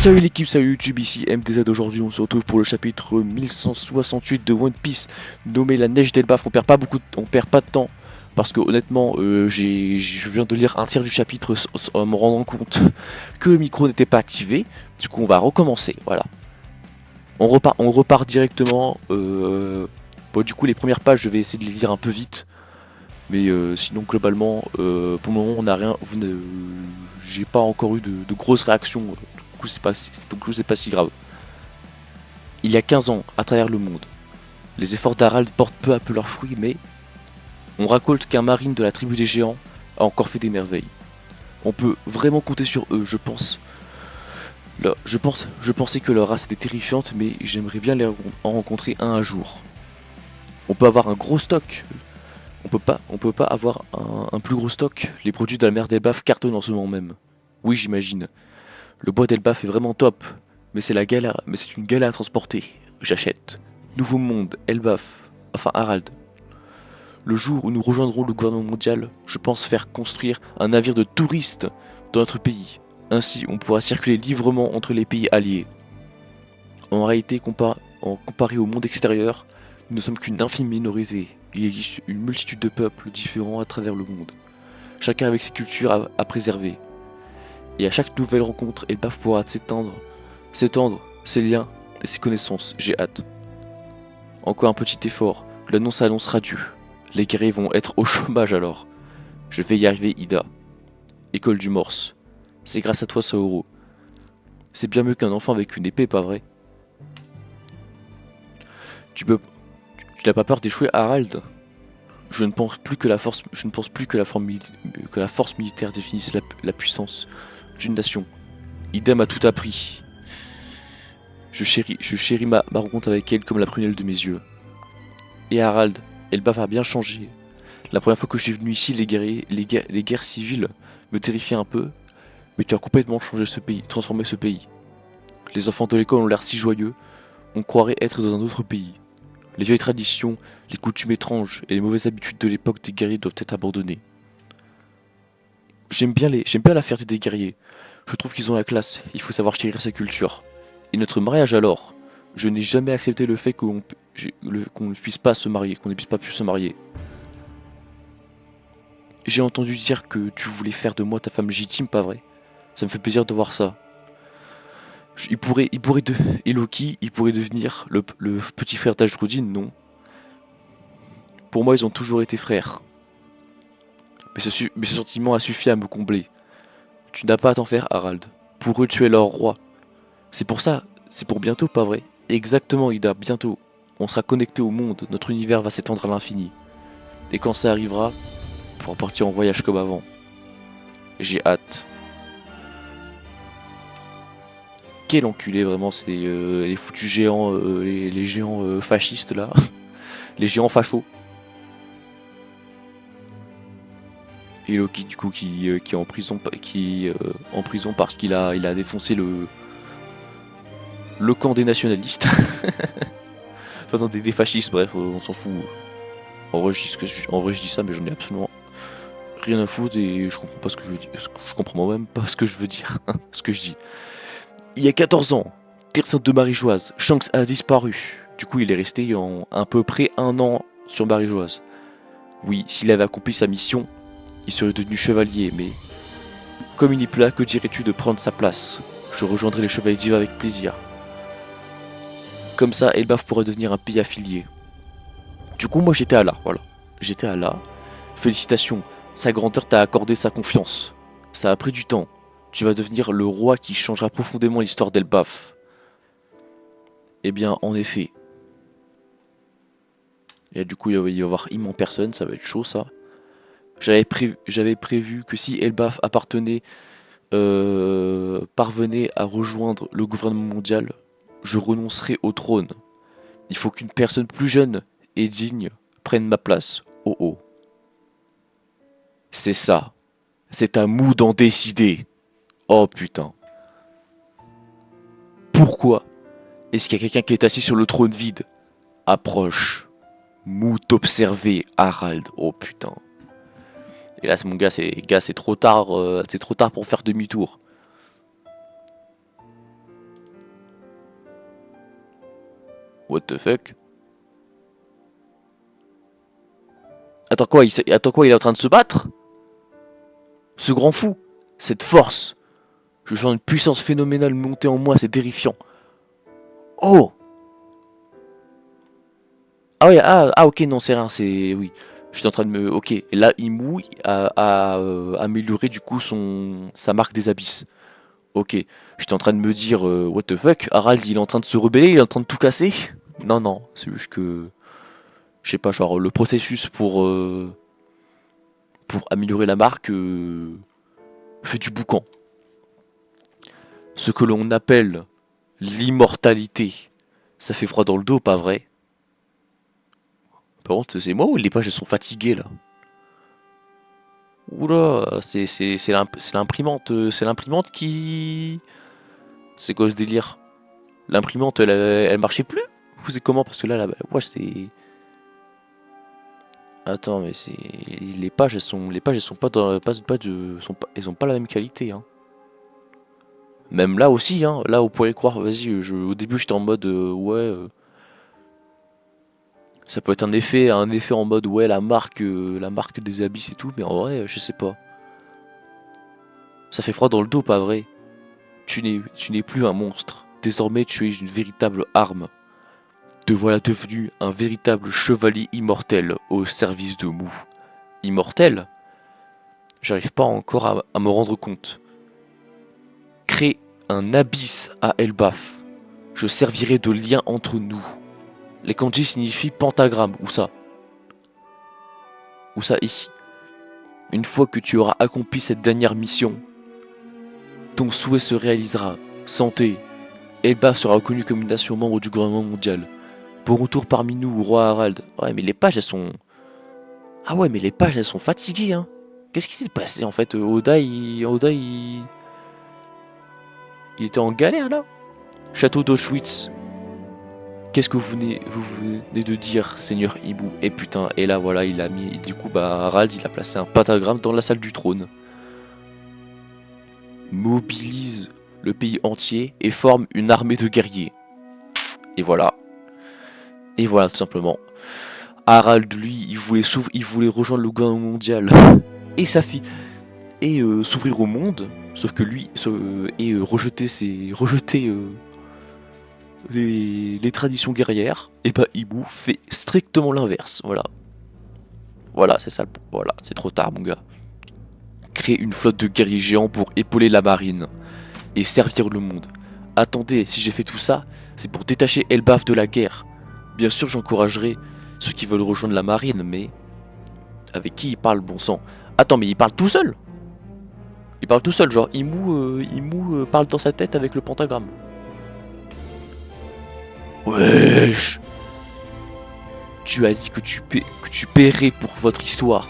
Salut l'équipe, salut YouTube, ici MDZ. Aujourd'hui on se retrouve pour le chapitre 1168 de One Piece, nommé La Neige d'Elbaf. On perd pas de temps, parce que honnêtement je viens de lire un tiers du chapitre en me rendant compte que le micro n'était pas activé. Du coup on va recommencer, voilà. On repart directement. Bon, du coup les premières pages je vais essayer de les lire un peu vite. Mais sinon globalement pour le moment on n'a rien. J'ai pas encore eu de grosses réactions. Du coup c'est pas si grave. Il y a 15 ans, à travers le monde, les efforts d'Harald portent peu à peu leurs fruits, mais on racolte qu'un marine de la tribu des géants a encore fait des merveilles. On peut vraiment compter sur eux, je pense. Là, je pensais que leur race était terrifiante, mais j'aimerais bien en rencontrer un jour. On peut avoir un gros stock. On peut pas avoir un plus gros stock. Les produits de la mer d'Elbaf cartonnent en ce moment même. Oui, j'imagine. Le bois d'Elbaf est vraiment top, mais c'est une galère à transporter. J'achète. Nouveau monde, Elbaf, enfin Harald. Le jour où nous rejoindrons le gouvernement mondial, je pense faire construire un navire de touristes dans notre pays. Ainsi, on pourra circuler librement entre les pays alliés. En réalité, comparé au monde extérieur, nous ne sommes qu'une infime minorité. Il existe une multitude de peuples différents à travers le monde, chacun avec ses cultures à préserver. Et à chaque nouvelle rencontre, Elbaf pourra s'étendre ses liens et ses connaissances. J'ai hâte. Encore un petit effort, l'annonce annoncera Dieu. Les guerriers vont être au chômage alors. Je vais y arriver, Ida. École du Morse. C'est grâce à toi, Saoro. C'est bien mieux qu'un enfant avec une épée, pas vrai? Tu n'as pas peur d'échouer, Harald? Je ne pense plus que la force militaire définisse la puissance d'une nation. Ida m'a tout appris. Je chéris ma rencontre avec elle comme la prunelle de mes yeux. Et Harald, Elbaf a bien changé. La première fois que je suis venu ici, les guerres civiles me terrifiaient un peu, mais tu as complètement transformé ce pays. Les enfants de l'école ont l'air si joyeux, on croirait être dans un autre pays. Les vieilles traditions, les coutumes étranges et les mauvaises habitudes de l'époque des guerriers doivent être abandonnées. J'aime bien la fierté des guerriers. Je trouve qu'ils ont la classe, il faut savoir chérir sa culture. Et notre mariage alors? Je n'ai jamais accepté le fait qu'on ne puisse pas se marier, qu'on ne puisse pas plus se marier. J'ai entendu dire que tu voulais faire de moi ta femme légitime, pas vrai? Ça me fait plaisir de voir ça. Eloki, il pourrait devenir le petit frère d'Ajrudin, non? Pour moi, ils ont toujours été frères. Mais ce sentiment a suffi à me combler. Tu n'as pas à t'en faire, Harald. Pour eux, tu es leur roi. C'est pour bientôt, pas vrai? Exactement, Ida, bientôt. On sera connecté au monde, notre univers va s'étendre à l'infini. Et quand ça arrivera, on pourra partir en voyage comme avant. J'ai hâte. Quel enculé, vraiment, c'est les foutus géants, les géants fascistes là. Les géants fachos. Et Loki, du coup, qui est en prison, en prison parce qu'il il a défoncé le camp des nationalistes. Enfin, non, des fascistes, bref, on s'en fout. En vrai, je dis ça, mais j'en ai absolument rien à foutre et je comprends pas ce que je veux dire. Je comprends moi-même pas ce que je veux dire, ce que je dis. Il y a 14 ans, Terre Sainte de Marie-Joise, Shanks a disparu. Du coup, il est resté en à peu près un an sur Marie-Joise. Oui, s'il avait accompli sa mission, il serait devenu chevalier, mais comme il n'est plus là, que dirais-tu de prendre sa place? Je rejoindrai les chevaliers d'Iva avec plaisir. Comme ça, Elbaf pourrait devenir un pays affilié. Du coup, moi j'étais à là, voilà. J'étais à là. Félicitations, sa grandeur t'a accordé sa confiance. Ça a pris du temps. Tu vas devenir le roi qui changera profondément l'histoire d'Elbaf. Eh bien, en effet. Et du coup, il va y avoir immense personne, ça va être chaud ça. J'avais prévu que si Elbaf parvenait à rejoindre le gouvernement mondial, je renoncerais au trône. Il faut qu'une personne plus jeune et digne prenne ma place. Oh oh. C'est ça. C'est à Mou d'en décider. Oh putain. Pourquoi est-ce qu'il y a quelqu'un qui est assis sur le trône vide? Approche. Mou t'observer, Harald. Oh putain. Et là, mon gars, c'est trop tard pour faire demi-tour. What the fuck? Attends quoi, il est en train de se battre? Ce grand fou, cette force, je sens une puissance phénoménale monter en moi, c'est terrifiant. Oh! Ah ouais, ok, non, c'est rien, c'est... Oui. J'étais en train de me... Ok, et là, Imu a amélioré du coup sa marque des abysses. Ok, j'étais en train de me dire, what the fuck, Harald, il est en train de se rebeller, il est en train de tout casser? Non, non, c'est juste que... Je sais pas, genre, le processus pour améliorer la marque fait du boucan. Ce que l'on appelle l'immortalité. Ça fait froid dans le dos, pas vrai? Par contre, c'est moi ou les pages elles sont fatiguées là? Oula, c'est l'imprimante qui... C'est quoi ce délire? L'imprimante elle marchait plus? Ou c'est comment? Parce que là, ouais, c'est... Attends, mais c'est... Les pages elles sont pas dans... elles ont pas la même qualité, hein. Même là aussi, hein. Là, vous pourriez croire, vas-y, au début j'étais en mode, ouais... ça peut être un effet en mode ouais la marque des abysses et tout, mais en vrai je sais pas. Ça fait froid dans le dos, pas vrai? Tu n'es plus un monstre. Désormais tu es une véritable arme. Te voilà devenu un véritable chevalier immortel au service de Mou. Immortel? J'arrive pas encore à me rendre compte. Crée un abysse à Elbaf. Je servirai de lien entre nous. Les kanji signifient pentagramme. Où ça? Où ça? Ici. Une fois que tu auras accompli cette dernière mission, ton souhait se réalisera. Santé. Elbaf sera reconnu comme une nation membre du gouvernement mondial. Pour retour parmi nous, roi Harald. Ouais, mais les pages, elles sont... Ah ouais, mais les pages, elles sont fatiguées, hein. Qu'est-ce qui s'est passé, en fait? Il était en galère, là. Château d'Auschwitz. Qu'est-ce que vous venez de dire, Seigneur Hibou? Et putain, et là, voilà, il a mis... Du coup, bah, Harald, il a placé un pentagramme dans la salle du trône. Mobilise le pays entier et forme une armée de guerriers. Et voilà. Et voilà, tout simplement. Harald, lui, il voulait rejoindre le gouvernement mondial et sa fille et s'ouvrir au monde. Sauf que lui et rejeter les traditions guerrières. Et bah, Hibou fait strictement l'inverse. Voilà, voilà, c'est ça. Voilà, c'est trop tard, mon gars. Créer une flotte de guerriers géants pour épauler la marine et servir le monde. Attendez, si j'ai fait tout ça, c'est pour détacher Elbaf de la guerre. Bien sûr, j'encouragerai ceux qui veulent rejoindre la marine, mais avec qui il parle, bon sang? Attends, mais il parle tout seul? Il parle tout seul, genre Imu parle dans sa tête avec le pentagramme. Wesh! Tu as dit que tu paierais pour votre histoire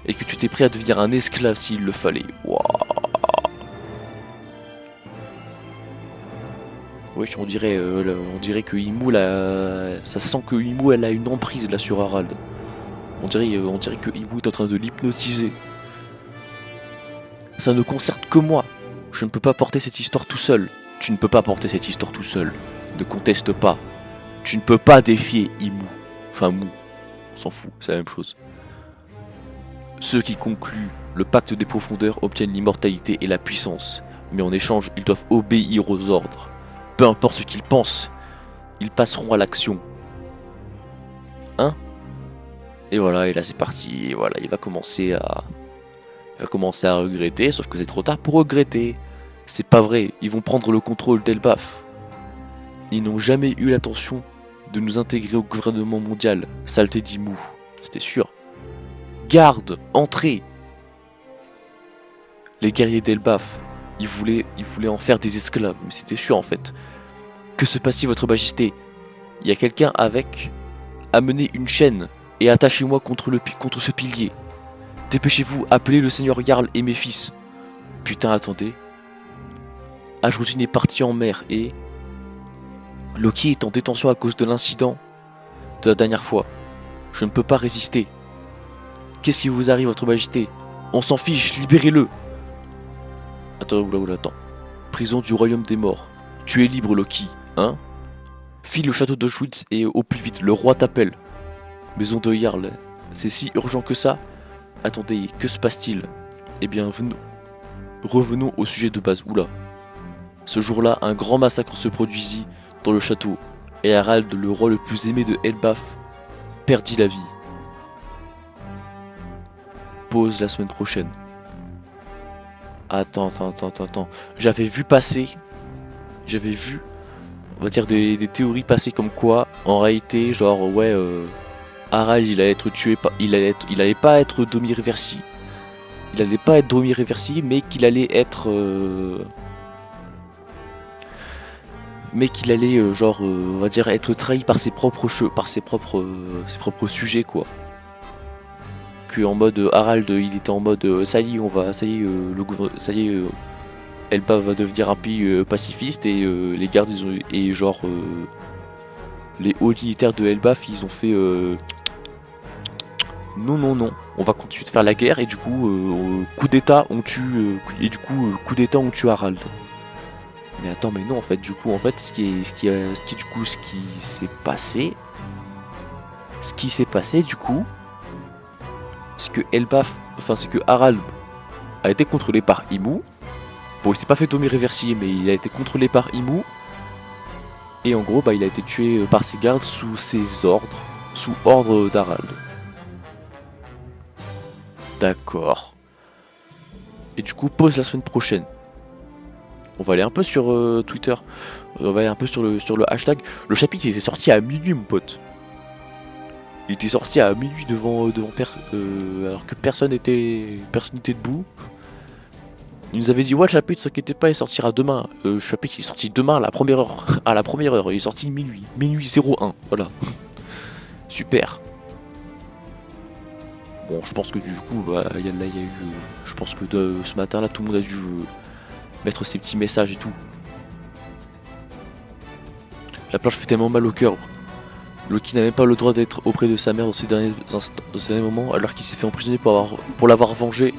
et que tu étais prêt à devenir un esclave s'il le fallait. Waouh! Wesh, on dirait que Imu là, ça sent que Imu elle a une emprise là sur Harald. On dirait que Imu est en train de l'hypnotiser. Ça ne concerne que moi. Je ne peux pas porter cette histoire tout seul. Tu ne peux pas porter cette histoire tout seul. Ne conteste pas. Tu ne peux pas défier Imu. Enfin, Mou. On s'en fout, c'est la même chose. Ceux qui concluent le pacte des profondeurs obtiennent l'immortalité et la puissance. Mais en échange, ils doivent obéir aux ordres. Peu importe ce qu'ils pensent, ils passeront à l'action. Hein? Et voilà, et là c'est parti. Et voilà, il va commencer à regretter, sauf que c'est trop tard pour regretter. C'est pas vrai, ils vont prendre le contrôle d'Elbaf. Ils n'ont jamais eu l'intention de nous intégrer au gouvernement mondial. Saleté d'Imu, c'était sûr. Garde, entrez. Les guerriers d'Elbaf, ils voulaient en faire des esclaves, mais c'était sûr en fait. Que se passe-t-il, votre majesté? Il y a quelqu'un avec... Amenez une chaîne et attachez-moi contre ce pilier. Dépêchez-vous, appelez le seigneur Jarl et mes fils. Putain, attendez. Ajroudine est parti en mer et... Loki est en détention à cause de l'incident de la dernière fois. Je ne peux pas résister. Qu'est-ce qui vous arrive, votre majesté? On s'en fiche, libérez-le. Attends, attends. Prison du royaume des morts. Tu es libre, Loki, hein? File au château d'Auschwitz et au plus vite, le roi t'appelle. Maison de Jarl, c'est si urgent que ça? Attendez, que se passe-t-il? Eh bien, revenons au sujet de base. Oula. Ce jour-là, un grand massacre se produisit dans le château, et Harald, le roi le plus aimé de Elbaf, perdit la vie. Pause la semaine prochaine. Attends. J'avais vu, on va dire, des théories passer comme quoi, en réalité, genre, ouais, Harald, il allait être tué, il allait pas être Domir Versi. Il allait pas être Domir Versi, mais qu'il allait être... genre, on va dire, être trahi par ses propres ses propres sujets, quoi. Que en mode Harald, il était en mode ça y est, ça y est, Elba va devenir un pays pacifiste et les gardes et genre les hauts militaires de Elbaf ils ont fait non, on va continuer de faire la guerre et du coup coup d'état on tue coup d'état on tue Harald. Mais attends, mais non, en fait, du coup, en fait, ce qui s'est passé, du coup, c'est que c'est que Harald a été contrôlé par Imu. Bon, il s'est pas fait Tommy Reversier, mais il a été contrôlé par Imu. Et en gros, bah, il a été tué par ses gardes sous ordre d'Harald. D'accord. Et du coup, pause la semaine prochaine. On va aller un peu sur Twitter. On va aller un peu sur le hashtag. Le chapitre il était sorti à minuit, mon pote. Il était sorti à minuit alors que personne n'était debout. Il nous avait dit ouais le chapitre s'inquiétez pas il sortira demain. Le chapitre il est sorti demain à la première heure. À la première heure, il est sorti minuit. Minuit 01, voilà. Super. Bon je pense que du coup bah, il y a eu. Je pense que ce matin là tout le monde a dû mettre ses petits messages et tout. La planche fait tellement mal au cœur. Loki n'a même pas le droit d'être auprès de sa mère dans ces derniers moments alors qu'il s'est fait emprisonner pour l'avoir vengé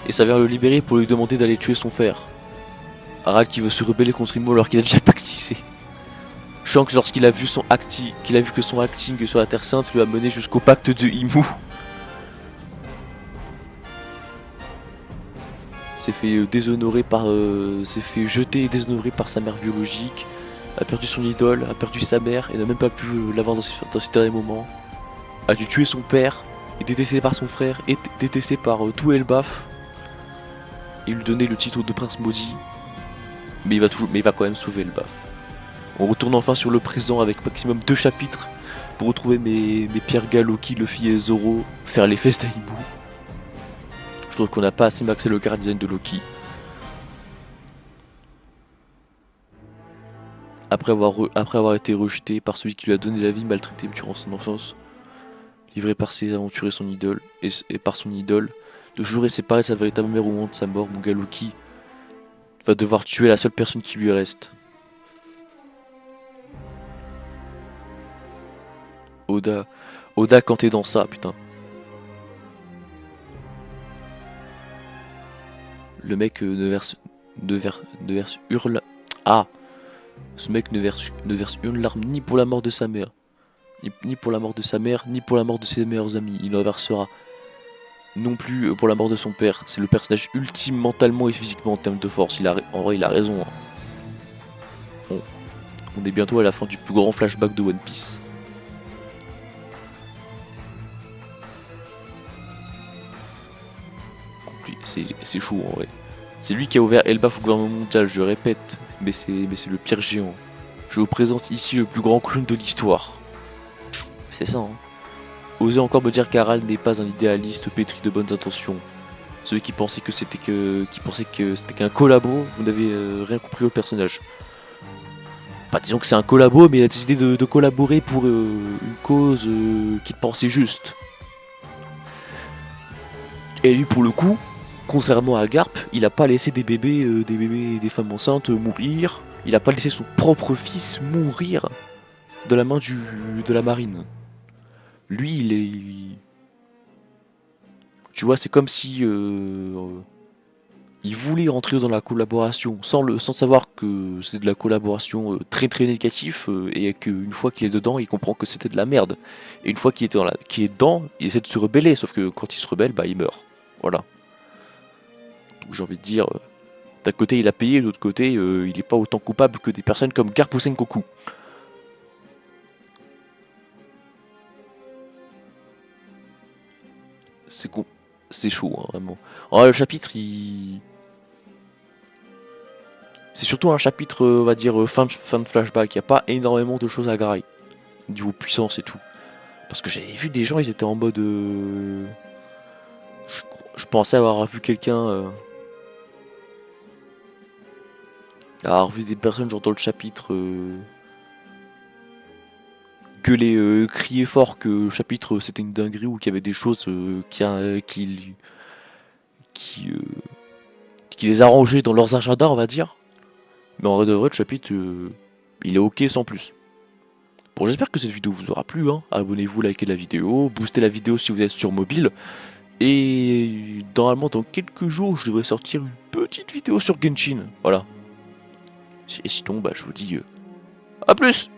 et s'avère le libérer pour lui demander d'aller tuer son frère. Harald qui veut se rebeller contre Imo alors qu'il a déjà pactisé. Shanks lorsqu'il a vu que son acting sur la Terre Sainte lui a mené jusqu'au pacte de Imu. S'est fait s'est fait jeter et déshonorer par sa mère biologique. A perdu son idole, a perdu sa mère et n'a même pas pu l'avoir dans ces derniers moments. A dû tuer son père, est détesté par son frère, est détesté par tout Elbaf. Et lui donner le titre de prince maudit. Mais il va quand même sauver Elbaf. On retourne enfin sur le présent avec maximum 2 chapitres pour retrouver mes Pierre Loki, Luffy et Zoro, faire les fesses d'Aimu. Je trouve qu'on n'a pas assez maxé le car design de Loki. Après avoir été rejeté par celui qui lui a donné la vie, maltraité durant son enfance, livré par ses aventures et son idole, et par son idole, de toujours être séparé de sa véritable mère au moment de sa mort, mon gars Loki va devoir tuer la seule personne qui lui reste. Oda quand t'es dans ça, putain. Le mec hurle. Ah, ce mec ne verse une larme ni pour la mort de sa mère, ni pour la mort de sa mère, ni pour la mort de ses meilleurs amis. Il en versera non plus pour la mort de son père. C'est le personnage ultime mentalement et physiquement en termes de force. En vrai, il a raison. Hein. On est bientôt à la fin du plus grand flashback de One Piece. C'est chaud en vrai. C'est lui qui a ouvert Elbaf au gouvernement mondial, je répète, mais c'est le pire géant. Je vous présente ici le plus grand clown de l'histoire. C'est ça, hein. Osez encore me dire qu'Harald n'est pas un idéaliste pétri de bonnes intentions. Celui qui pensait que c'était qu'un collabo, vous n'avez rien compris au personnage. Pas disons que c'est un collabo, mais il a décidé de collaborer pour une cause qu'il pensait juste. Et lui, pour le coup, contrairement à Garp, il a pas laissé des bébés et des femmes enceintes mourir. Il a pas laissé son propre fils mourir de la main de la marine. Lui, tu vois, c'est comme si il voulait rentrer dans la collaboration sans savoir que c'est de la collaboration très très négatif et qu'une fois qu'il est dedans, il comprend que c'était de la merde. Et une fois qu'il est dedans, il essaie de se rebeller, sauf que quand il se rebelle, bah il meurt. Voilà. Donc j'ai envie de dire, d'un côté il a payé, de l'autre côté il n'est pas autant coupable que des personnes comme Garp ou Sengoku. C'est con... c'est chaud, hein, vraiment. Alors, le chapitre, c'est surtout un chapitre, on va dire, fin de flashback. Il n'y a pas énormément de choses à grailler. Niveau puissance et tout. Parce que j'avais vu des gens, ils étaient en mode. Je pensais avoir vu quelqu'un. Avoir vu des personnes, genre dans le chapitre. Gueuler, crier fort que le chapitre c'était une dinguerie ou qu'il y avait des choses qui, qui les arrangeaient dans leurs agendas, on va dire. Mais en vrai de vrai, le chapitre, il est ok sans plus. Bon, j'espère que cette vidéo vous aura plu. Hein. Abonnez-vous, likez la vidéo, boostez la vidéo si vous êtes sur mobile. Et normalement, dans quelques jours, je devrais sortir une petite vidéo sur Genshin. Voilà. Et sinon, bah, je vous dis à plus!